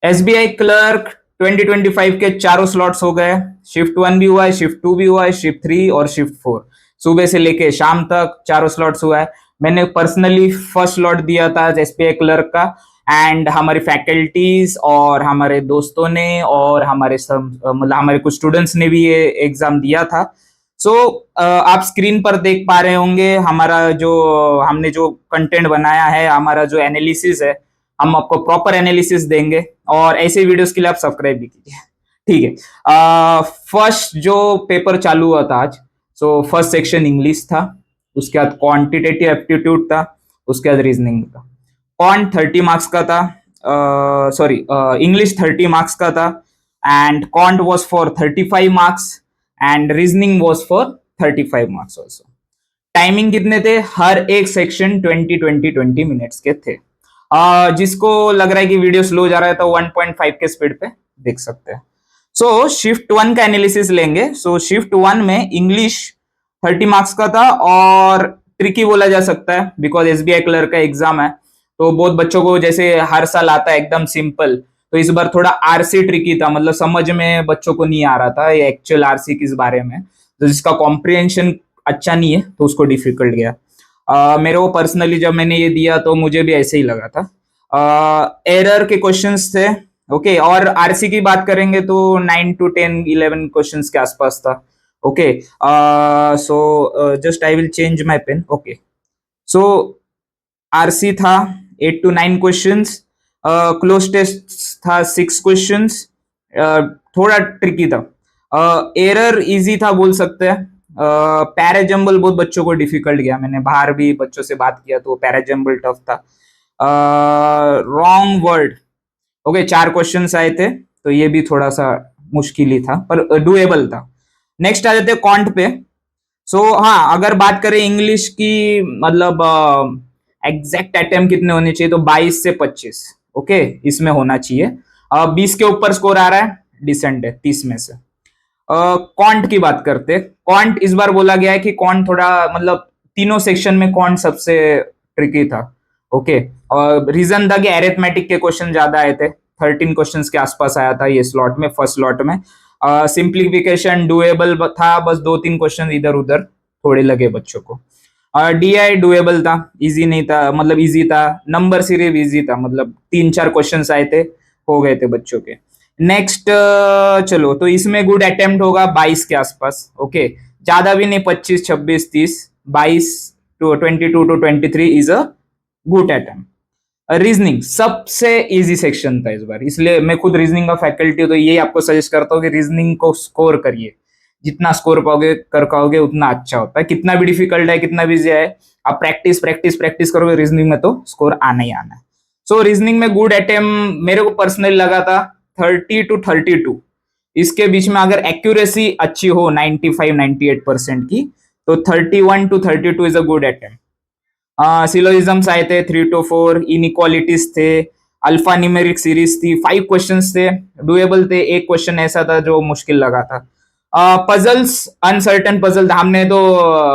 SBI clerk 2025 के चारों slots हो गए। शिफ्ट 1 भी हुआ है, शिफ्ट 2 भी हुआ है, शिफ्ट 3 और शिफ्ट 4। सुबह से लेके शाम तक चारों स्लॉट्स हुआ है। मैंने पर्सनली फर्स्ट स्लॉट दिया था एसबीआई क्लर्क का, एंड हमारी फैकल्टीज और हमारे दोस्तों ने और हमारे सब मतलब हमारे कुछ स्टूडेंट्स ने भी ये एग्जाम दिया था। सो आप स्क्रीन पर देख पा रहे होंगे हमारा जो हमने जो कंटेंट बनाया है, हमारा जो एनालिसिस है, हम आपको प्रॉपर एनालिसिस देंगे और ऐसे वीडियोस के लिए आप सब्सक्राइब भी कीजिए। ठीक है। फर्स्ट जो पेपर चालू हुआ था आज, सो फर्स्ट सेक्शन इंग्लिश था, उसके बाद क्वांटिटेटिव एप्टीट्यूड था, उसके बाद रीजनिंग था। क्वांट 30 मार्क्स का था, सॉरी इंग्लिश 30 मार्क्स का था, and quant was for 35 marks and reasoning was for 35 marks also. Timing कितने थे? हर एक सेक्शन 20 मिनट्स के थे। जिसको लग रहा है कि वीडियो स्लो जा रहा है तो 1.5 के स्पीड पे देख सकते हैं। सो शिफ्ट 1 का एनालिसिस लेंगे। सो शिफ्ट 1 में इंग्लिश 30 मार्क्स का था और ट्रिकी बोला जा सकता है बिकॉज एसबीआई क्लर्क का एग्जाम है, तो बहुत बच्चों को जैसे हर साल आता है एकदम सिंपल, तो इस बार थोड़ा आरसी ट्रिकी था, मतलब समझ में बच्चों को नहीं आ रहा था ये एक्चुअल आरसी किस बारे में, तो जिसका कॉम्प्रिहेंशन अच्छा नहीं है तो उसको डिफिकल्ट गया। मेरे को पर्सनली जब मैंने ये दिया तो मुझे भी ऐसे ही लगा था। एरर के क्वेश्चंस थे। ओके, और आरसी की बात करेंगे तो 9 to 10 11 क्वेश्चंस के आसपास था। Okay, so just I will change my pen. Okay, so RC था 8 to 9 क्वेश्चंस, क्लोज टेस्ट था 6 क्वेश्चंस, थोड़ा ट्रिकी था। एरर इजी था बोल सकते हैं। पैराजम्बल बहुत बच्चों को डिफिकल्ट गया, मैंने बाहर भी बच्चों से बात किया तो पैराजम्बल टफ था। रॉन्ग वर्ड, ओके 4 क्वेश्चंस आए थे तो ये भी थोड़ा सा मुश्किल ही था पर डुएबल था। नेक्स्ट आ जाते हैं कॉन्ट पे। सो हाँ, अगर बात करें इंग्लिश की, मतलब एग्जैक्ट अटेम्प्ट कितने होने चाहिए तो 22 से 25। ओके, इसमें होना चाहिए। 20 के ऊपर स्कोर आ रहा है, डिसेंट है 30 में से। क्वांट की बात करते, क्वांट इस बार बोला गया है कि क्वांट थोड़ा मतलब तीनों सेक्शन में क्वांट सबसे ट्रिकी था। ओके, और रीजन था कि एरिथमेटिक के क्वेश्चन ज्यादा आए थे, 13 क्वेश्चंस के आसपास आया था ये स्लॉट में, फर्स्ट स्लॉट में। सिंप्लीफिकेशन डुएबल था, बस 2-3 क्वेश्चन इधर उधर थोड़े लगे बच्चों को। डीआई डुएबल था, इजी नहीं था, मतलब इजी था। नंबर सीरीज इजी था, मतलब 3-4 क्वेश्चंस आए थे, हो गए थे बच्चों के। नेक्स्ट चलो, तो इसमें गुड अटेम्प्ट होगा 22 के आसपास। ओके, ज्यादा भी नहीं, 25 26 30, 22 to 22 to 23 is a good attempt. Reasoning सबसे इजी सेक्शन था इस बार, इसलिए मैं खुद रीजनिंग का फैकल्टी हूं तो ये आपको सजेस्ट करता हूँ कि रीजनिंग को स्कोर करिए। जितना स्कोर पाओगे कर पाओगे उतना अच्छा होता है, कितना भी डिफिकल्ट है कितना भी है, आप प्रैक्टिस प्रैक्टिस प्रैक्टिस करोगे रीजनिंग में तो स्कोर आना ही आना है। सो रीजनिंग में गुड अटेम्प्ट मेरे को पर्सनली लगा था 30 to 32, इसके बीच में अगर एक्यूरेसी अच्छी हो 95-98% की तो 31 to 32 is a good attempt. Syllogisms आए थे 3 to 4, इनइक्वालिटीज थे, अल्फा न्यूमेरिक सीरीज थी, 5 क्वेश्चंस थे, डुएबल थे। एक क्वेश्चन ऐसा था जो मुश्किल लगा था। पजल्स अनसर्टन पजल था, हमने तो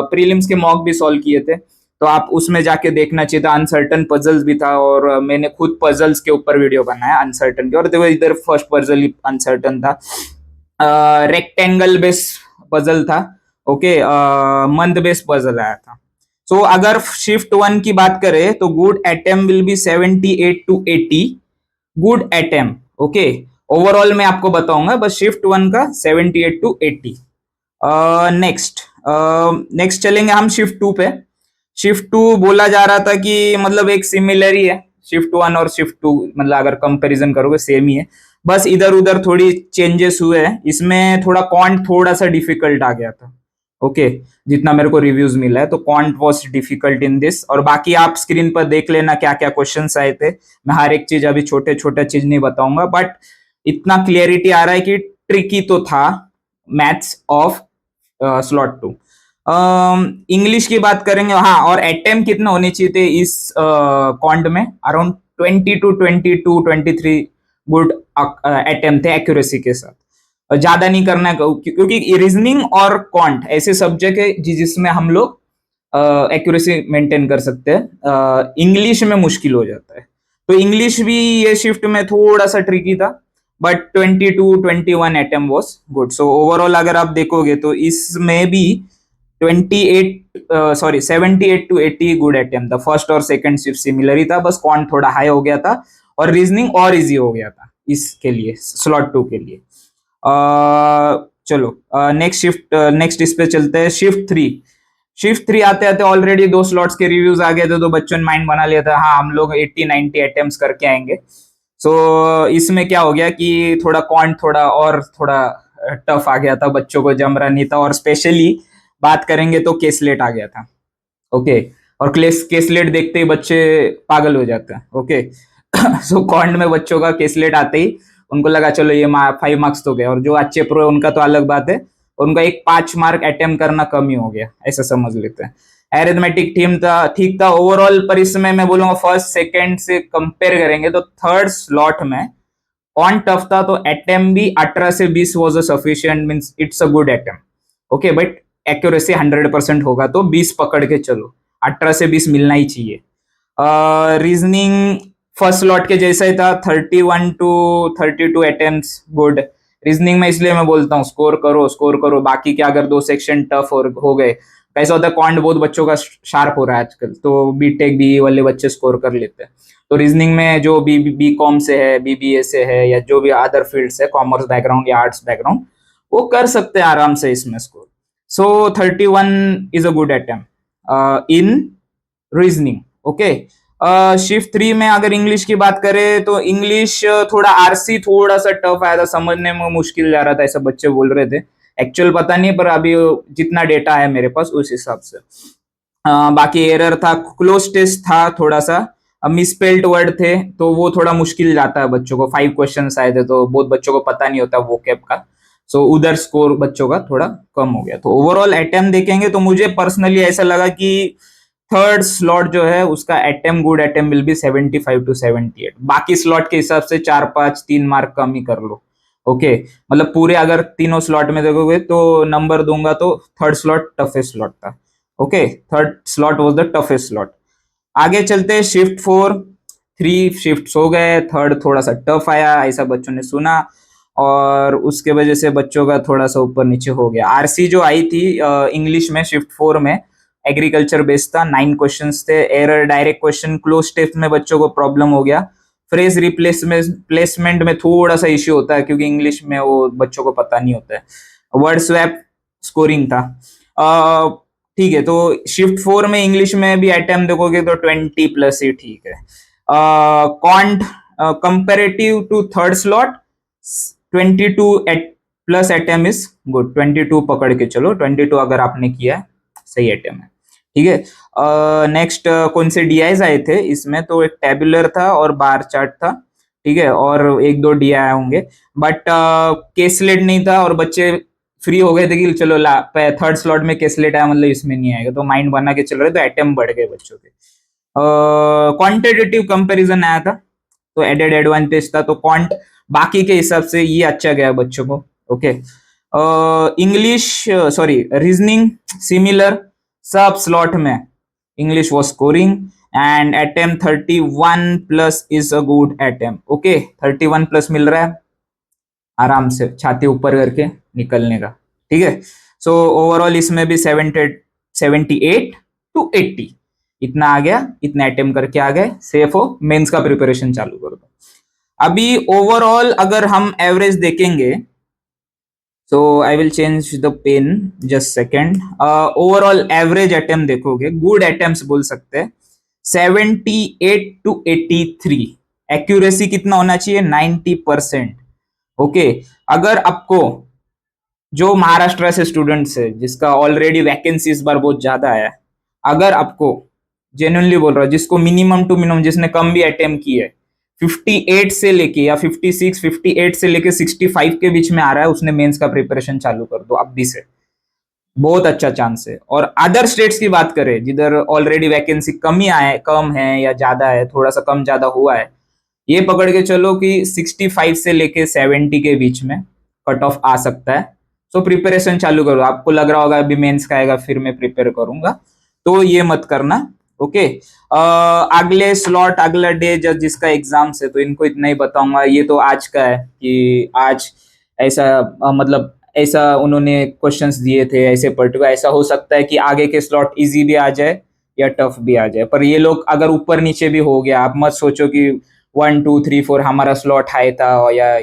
प्रीलिम्स के मॉक भी सॉल्व किए थे तो आप उसमें जाके देखना चाहिए था। अनसर्टन पजल्स भी था और मैंने खुद पजल्स के ऊपर वीडियो बनाया अनसर्टन के, और देखो इधर फर्स्ट पजल ही अनसर्टन था। रेक्टेंगल बेस पजल था। ओके, मंद बेस पजल आया था। सो अगर शिफ्ट 1 की बात करें तो good attempt will be 78 to 80, good attempt. Okay, overall मैं आपको बताऊंगा, बस शिफ्ट 1 का 78 to 80। नेक्स्ट नेक्स्ट चलेंगे हम शिफ्ट 2 पे। शिफ्ट 2 बोला जा रहा था कि मतलब एक सिमिलर ही है, शिफ्ट 1 और शिफ्ट 2 मतलब अगर कंपैरिजन करोगे सेम ही है, बस इधर उधर थोड़ी चेंजेस हुए हैं। इसमें थोड़ा क्वांट थोड़ा सा डिफिकल्ट आ गया था। ओके, जितना मेरे को रिव्यूज मिला है तो quant was difficult in this, और बाकी आप स्क्रीन पर देख लेना क्या क्या क्वेश्चन आए थे। मैं हर एक चीज अभी छोटे छोटे चीज नहीं बताऊंगा, बट इतना क्लियरिटी आ रहा है कि ट्रिकी तो था मैथ्स ऑफ स्लॉट 2। इंग्लिश की बात करेंगे, हाँ, और अटेम्प्ट कितना होने चाहिए थे इस क्वांट में? अराउंड 20 to 22 23 गुड अटेम्प्ट थे एक्यूरेसी के साथ। ज्यादा नहीं करना है क्योंकि रीजनिंग और क्वांट ऐसे सब्जेक्ट है जिसमें हम लोग एक्यूरेसी मेंटेन कर सकते हैं। इंग्लिश में मुश्किल हो जाता है, तो इंग्लिश भी ये शिफ्ट में थोड़ा सा ट्रिकी था, but 22-21 attempt was good. So overall अगर आप देखोगे तो इसमें भी 78 to 80 गुड अटेम्प्ट था। फर्स्ट और सेकंड शिफ्ट सिमिलर ही था, बस कॉन्ट थोड़ा हाई हो गया था और रीजनिंग और इजी हो गया था इसके लिए, स्लॉट 2 के लिए। चलो नेक्स्ट शिफ्ट, नेक्स्ट इस पे चलते हैं, शिफ्ट 3। शिफ्ट 3 आते आते ऑलरेडी 2 स्लॉट्स के रिव्यूज आ गए थे, तो बच्चों ने माइंड बना लिया था हाँ हम लोग 80-90 अटेम्प्ट्स करके आएंगे। सो इसमें क्या हो गया कि थोड़ा कॉन्ट थोड़ा और थोड़ा टफ आ गया था, बच्चों को जम रहा नहीं था, और स्पेशली बात करेंगे तो केसलेट आ गया था। ओके, और केसलेट देखते ही बच्चे पागल हो जाते हैं। ओके सो कॉन्ट में बच्चों का केसलेट आते ही उनको लगा चलो ये 5 मार्क्स तो गए, और जो अच्छे प्रो है उनका तो अलग बात है, उनका एक 5 मार्क अटेम्प्ट करना कम ही हो गया, ऐसा समझ लेते हैं। एरिथमेटिक टीम था ठीक था ओवरऑल, पर इसमें मैं बोलूंगा फर्स्ट सेकंड से कंपेयर करेंगे तो थर्ड स्लॉट में ऑन टफ था, तो अटेम्प्ट भी 18 से 20 was a sufficient, means it's a good attempt. Okay, but accuracy 100% होगा तो 20 पकड़ के चलो, 18 से 20 मिलना ही चाहिए। रीजनिंग फर्स्ट स्लॉट के जैसा ही था, 31 to 32 अटेम्प्ट्स गुड। रीजनिंग में इसलिए मैं बोलता हूँ स्कोर करो स्कोर करो, बाकी के अगर 2 सेक्शन टफ हो गए, कैसा होता है क्वांट बहुत बच्चों का शार्प हो रहा है आजकल, तो बीटेक बी वाले बच्चे स्कोर कर लेते हैं। तो रीजनिंग में जो बी कॉम से है, बीबीए से है, या जो भी अदर फील्ड से, कॉमर्स बैकग्राउंड या आर्ट्स बैकग्राउंड, वो कर सकते हैं आराम से इसमें score. So 31 is a good attempt in reasoning. Okay, shift 3 में अगर इंग्लिश की बात करें तो इंग्लिश थोड़ा आरसी थोड़ा सा टफ आया था, समझने में मुश्किल जा रहा था, ऐसा बच्चे बोल रहे थे। एक्चुअल पता नहीं, पर अभी जितना डेटा है मेरे पास उस हिसाब से। बाकी एरर था, क्लोज टेस्ट था थोड़ा सा, मिसपेल्ड वर्ड थे तो वो थोड़ा मुश्किल जाता है बच्चों को। 5 क्वेश्चन आए थे तो बहुत बच्चों को पता नहीं होता वो कैप का, सो उधर स्कोर बच्चों का थोड़ा कम हो गया। तो ओवरऑल अटेम्प्ट देखेंगे तो मुझे पर्सनली ऐसा लगा कि थर्ड स्लॉट जो है उसका attempt good attempt will be 75 to 78। बाकी स्लॉट के हिसाब से 4-5-3 मार्क कम ही कर लो। ओके, मतलब पूरे अगर तीनों स्लॉट में देखोगे तो नंबर दूंगा तो थर्ड स्लॉट टफेस्ट स्लॉट था। Okay, third slot was the toughest slot. आगे चलते हैं शिफ्ट 4। 3 शिफ्ट हो गए, थर्ड थोड़ा सा टफ आया ऐसा बच्चों ने सुना, और उसके वजह से बच्चों का थोड़ा सा ऊपर नीचे हो गया। आरसी जो आई थी इंग्लिश में शिफ्ट 4 में, एग्रीकल्चर बेस्ड था, 9 क्वेश्चंस थे। Error direct question, cloze test में बच्चों को प्रॉब्लम हो गया। फ्रेज प्लेसमेंट में थोड़ा सा इश्यू होता है क्योंकि इंग्लिश में वो बच्चों को पता नहीं होता है। वर्ड स्वैप स्कोरिंग था। ठीक है, तो शिफ्ट 4 में इंग्लिश में भी अटेम्प्ट देखोगे तो 20+ ही ठीक है। कॉन्ट comparative to third slot 22+ attempt is good. 22 पकड़ के चलो, 22 अगर आपने किया है सही अटेम्प्ट है। ठीक है, नेक्स्ट कौन से डीआईज आए थे इसमें, तो एक टेबुलर था और बार चार्ट था। ठीक है, और 1-2 डीआई होंगे, बट केसलेट नहीं था, और बच्चे फ्री हो गए थे कि चलो थर्ड स्लॉट में केसलेट आया मतलब इसमें नहीं आएगा, तो माइंड बना के चल रहे, तो अटेम्प्ट बढ़ गए बच्चों के। क्वांटिटेटिव कंपैरिजन आया था तो एडेड एडवांटेज था, तो क्वांट बाकी के हिसाब से ये अच्छा गया बच्चों को। Okay, English sorry reasoning similar, सब स्लॉट में English was scoring, and attempt 31+ is a good attempt. Okay, 31+ मिल रहा है आराम से छाती ऊपर करके निकलने का। ठीक है, सो ओवरऑल इसमें भी 78 to 80 इतना आ गया, इतने अटेम्प्ट करके आ गए, सेफ हो, मेंस का प्रिपरेशन चालू कर दो। अभी ओवरऑल अगर हम एवरेज देखेंगे, so I will change the pen just second. Overall average attempt देखोगे, गुड अटेम्प्ट बोल सकते हैं 78 to 83। एक्यूरेसी कितना होना चाहिए? 90%। ओके, अगर आपको जो महाराष्ट्र से स्टूडेंट्स है जिसका ऑलरेडी वैकेंसी इस बार बहुत ज्यादा है, अगर आपको जेन्युइनली बोल रहा हूं, जिसको मिनिमम टू मिनिमम, जिसने कम भी अटेम्प्ट की है, 58 से लेके या 56 58 से लेके 65 के बीच में आ रहा है, उसने मेंस का प्रिपरेशन चालू कर दो अभी से, बहुत अच्छा चांस है। और अदर स्टेट्स की बात करें जिधर ऑलरेडी वैकेंसी कम है या ज्यादा है, थोड़ा सा कम ज्यादा हुआ है, ये पकड़ के चलो कि 65 से लेके 70 के बीच में कट ऑफ आ सकता है। सो प्रिपरेशन चालू करो। आपको लग रहा होगा अभी मेंस का आएगा फिर मैं प्रिपेयर करूंगा, तो ये मत करना। ओके। अगले स्लॉट अगला डे जिसका एग्जाम्स है, तो इनको इतना ही बताऊंगा। ये तो आज का है कि आज ऐसा मतलब ऐसा उन्होंने क्वेश्चंस दिए थे, ऐसे पर्टिकुलर ऐसा हो सकता है कि आगे के स्लॉट इजी भी आ जाए या टफ भी आ जाए। पर ये लोग अगर ऊपर नीचे भी हो गया, आप मत सोचो कि 1 2 3 4 हमारा स्लॉट हाई था या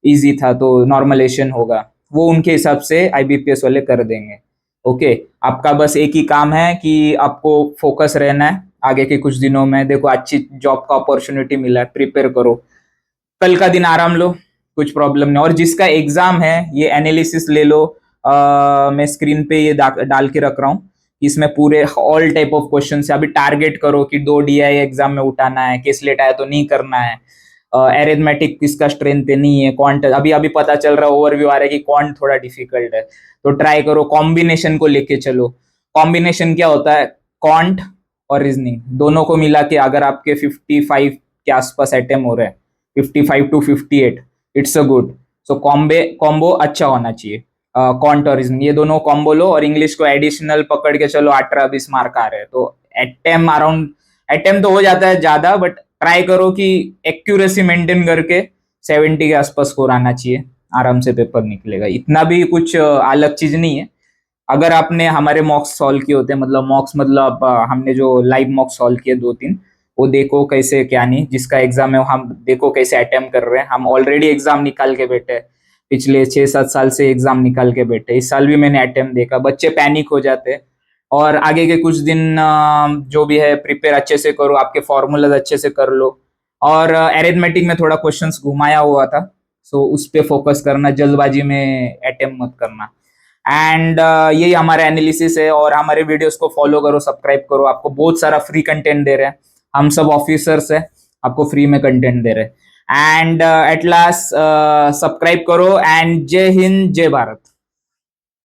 इजी था तो नॉर्मलेशन होगा। वो उनके हिसाब से आईबीपीएस वाले कर देंगे। ओके, आपका बस एक ही काम है कि आपको फोकस रहना है आगे के कुछ दिनों में। देखो अच्छी जॉब का अपॉर्चुनिटी मिला है, प्रिपेयर करो, कल का दिन आराम लो, कुछ प्रॉब्लम नहीं। और जिसका एग्जाम है ये एनालिसिस ले लो। मैं स्क्रीन पे ये डाल के रख रहा हूँ, इसमें पूरे ऑल टाइप ऑफ क्वेश्चन है। अभी टारगेट करो कि 2 DI एग्जाम में उठाना है, केसलेट आया तो नहीं करना है, एरिथमेटिक किसका स्ट्रेंथ है नहीं है, क्वांट अभी अभी पता चल रहा है, ओवरव्यू आ रहा है कि क्वांट थोड़ा डिफिकल्ट है, तो ट्राई करो। कॉम्बिनेशन को लेके चलो। कॉम्बिनेशन क्या होता है, क्वांट और रीजनिंग दोनों को मिला के अगर आपके 55 के आसपास अटेम्प्ट हो रहे हैं, 55 to 58, it's a good. So combo अच्छा होना चाहिए। क्वांट और रीजनिंग ये दोनों कॉम्बो लो, और इंग्लिश को एडिशनल पकड़ के चलो, 18 20 मार्क आ रहे हैं तो अटेम्प्ट तो हो जाता है ज्यादा, बट ट्राई करो कि एक्यूरेसी मेंटेन करके 70 के आसपास स्कोर आना चाहिए, आराम से पेपर निकलेगा। इतना भी कुछ अलग चीज नहीं है। अगर आपने हमारे मॉक्स सॉल्व किए होते, मतलब मॉक्स मतलब हमने जो लाइव मॉक्स सॉल्व किए 2 3, वो देखो कैसे क्या नहीं, जिसका एग्जाम है हम देखो कैसे अटेम्प्ट कर रहे हैं। हम ऑलरेडी एग्जाम निकाल के बैठे हैं, पिछले 6 7 साल से एग्जाम निकाल के बैठे। इस साल भी मैंने अटेम्प्ट देखा, बच्चे पैनिक हो जाते हैं। और आगे के कुछ दिन जो भी है प्रिपेयर अच्छे से करो, आपके फॉर्मूलाज अच्छे से कर लो। और अरिथमेटिक में थोड़ा क्वेश्चंस घुमाया हुआ था, सो उस पे फोकस करना, जल्दबाजी में अटेम्प्ट मत करना। एंड यही हमारा एनालिसिस है। और हमारे वीडियोस को फॉलो करो, सब्सक्राइब करो, आपको बहुत सारा फ्री कंटेंट दे रहे हैं। हम सब ऑफिसर्स है, आपको फ्री में कंटेंट दे रहे हैं। एंड एट लास्ट सब्सक्राइब करो। एंड जय हिंद, जय भारत।